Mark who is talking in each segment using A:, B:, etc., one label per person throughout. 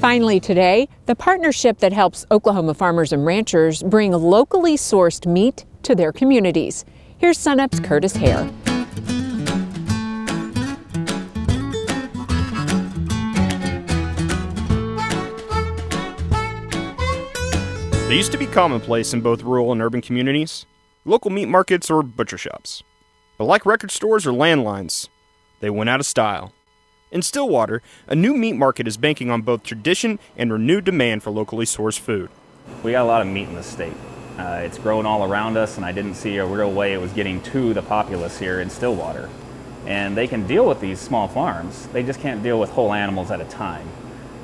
A: Finally today, the partnership that helps Oklahoma farmers and ranchers bring locally sourced meat to their communities. Here's SUNUP's Curtis Hare.
B: They used to be commonplace in both rural and urban communities, local meat markets or butcher shops. But like record stores or landlines, they went out of style. In Stillwater, a new meat market is banking on both tradition and renewed demand for locally sourced food.
C: We got a lot of meat in the state. It's growing all around us, and I didn't see a real way it was getting to the populace here in Stillwater. And they can deal with these small farms, they just can't deal with whole animals at a time.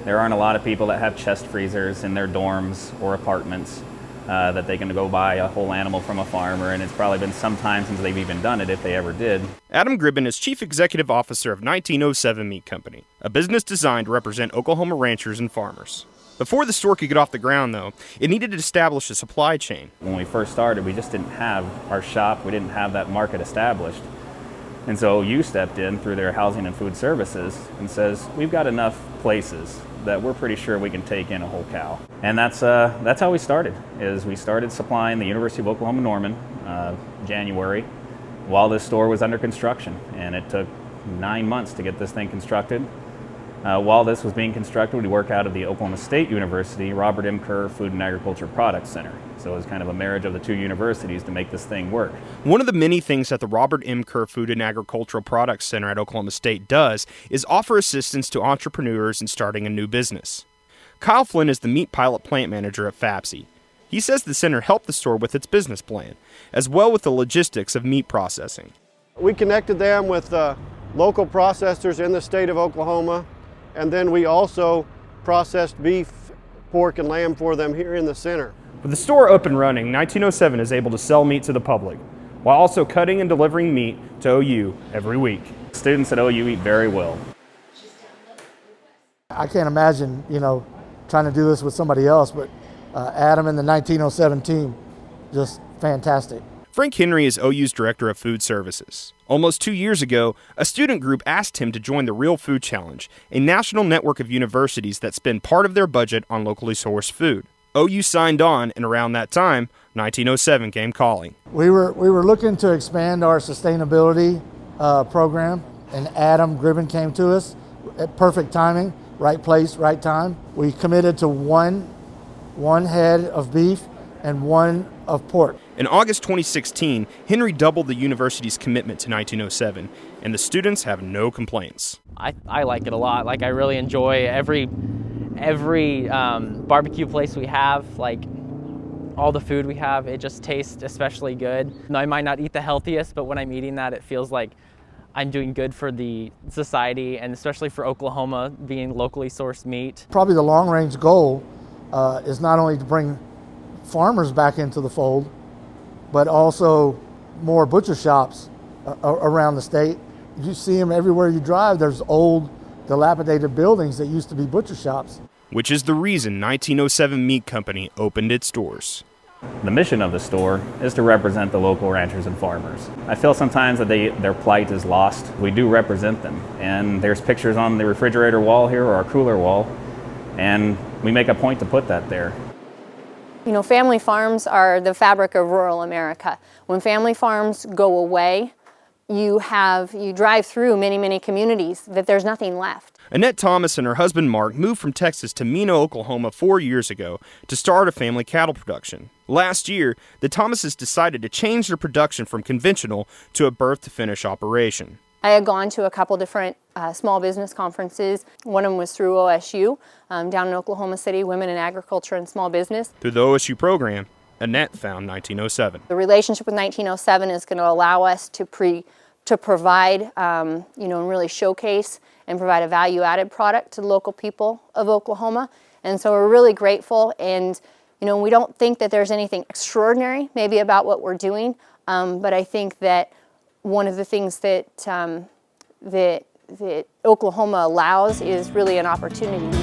C: There aren't a lot of people that have chest freezers in their dorms or apartments that they can go buy a whole animal from a farmer, and it's probably been some time since they've even done it, if they ever did.
B: Adam Gribben is Chief Executive Officer of 1907 Meat Company, a business designed to represent Oklahoma ranchers and farmers. Before the store could get off the ground, though, it needed to establish a supply chain.
C: When we first started, we just didn't have our shop, we didn't have that market established. And so OU stepped in through their housing and food services and says, we've got enough places that we're pretty sure we can take in a whole cow. And that's how we started, is we started supplying the University of Oklahoma Norman January while this store was under construction. And it took 9 months to get this thing constructed. While this was being constructed, we work out of the Oklahoma State University Robert M. Kerr Food and Agriculture Products Center. So it was kind of a marriage of the two universities to make this thing work.
B: One of the many things that the Robert M. Kerr Food and Agricultural Products Center at Oklahoma State does is offer assistance to entrepreneurs in starting a new business. Kyle Flynn is the meat pilot plant manager at FAPSI. He says the center helped the store with its business plan, as well with the logistics of meat processing.
D: We connected them with local processors in the state of Oklahoma, and then we also processed beef, pork, and lamb for them here in the center.
B: With the store up and running, 1907 is able to sell meat to the public, while also cutting and delivering meat to OU every week.
C: Students at OU eat very well.
E: I can't imagine, trying to do this with somebody else, but Adam and the 1907 team, just fantastic.
B: Frank Henry is OU's Director of Food Services. Almost 2 years ago, a student group asked him to join the Real Food Challenge, a national network of universities that spend part of their budget on locally sourced food. OU signed on, and around that time, 1907 came calling.
E: We were looking to expand our sustainability program, and Adam Gribben came to us at perfect timing, right place, right time. We committed to one head of beef and one of pork.
B: In August 2016, Henry doubled the university's commitment to 1907, and the students have no complaints.
F: I like it a lot. I really enjoy every barbecue place we have, all the food we have, it just tastes especially good. I might not eat the healthiest, but when I'm eating that, it feels like I'm doing good for the society, and especially for Oklahoma, being locally sourced meat.
E: Probably the long-range goal is not only to bring farmers back into the fold, but also more butcher shops around the state. You see them everywhere you drive. There's old, dilapidated buildings that used to be butcher shops.
B: Which is the reason 1907 Meat Company opened its doors.
C: The mission of the store is to represent the local ranchers and farmers. I feel sometimes that their plight is lost. We do represent them, and there's pictures on the refrigerator wall here, or our cooler wall, and we make a point to put that there.
G: Family farms are the fabric of rural America. When family farms go away, you drive through many communities that there's nothing left.
B: Annette Thomas and her husband Mark moved from Texas to Mena, Oklahoma 4 years ago to start a family cattle production. Last year, the Thomases decided to change their production from conventional to a birth-to-finish operation.
G: I had gone to a couple different small business conferences. One of them was through OSU, down in Oklahoma City, Women in Agriculture and Small Business.
B: Through the OSU program, Annette found 1907.
G: The relationship with 1907 is going to allow us to provide, and really showcase and provide a value-added product to the local people of Oklahoma. And so we're really grateful, and we don't think that there's anything extraordinary maybe about what we're doing, but I think that one of the things that Oklahoma allows is really an opportunity.